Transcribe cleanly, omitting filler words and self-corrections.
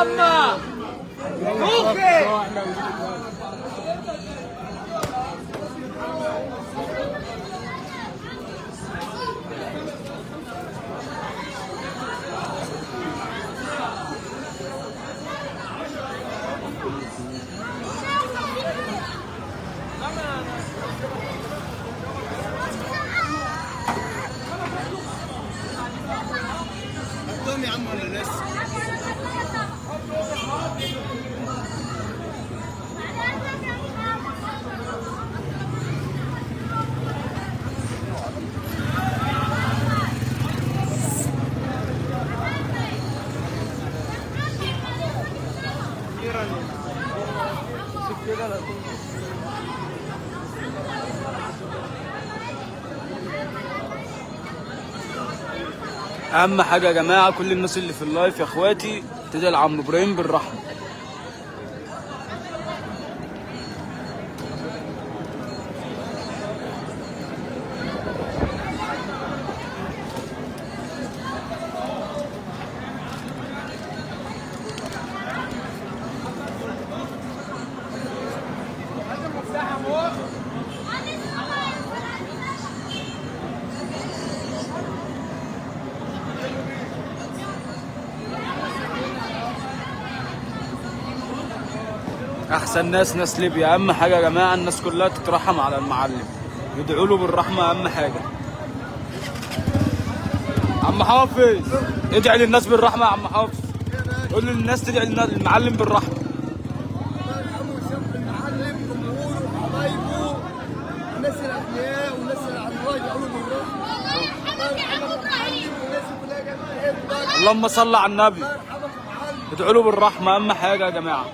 عمّا روكي. قدام يا عم ولا لسه؟ اهم حاجه يا جماعه كل الناس اللي في اللايف يا اخواتي تدعي لعم ابراهيم بالرحمه. احسن ناس ليبيا. اهم حاجه يا جماعه الناس كلها تترحم على المعلم، يدعوا له بالرحمه اهم حاجه. عم حافظ ادعي للناس بالرحمه يا عم حافظ، قول للناس تدعي للمعلم بالرحمه. المعلم جمهوره وحبايبه والناس الاغنياء والناس اللي على الله يدعوا له بالرحمه. الله يرحمك يا معلم والناس كلها جايه تحبك. اللهم صل على النبي. الله يرحمك يا معلم. ادعوا له بالرحمه اهم حاجه يا جماعه.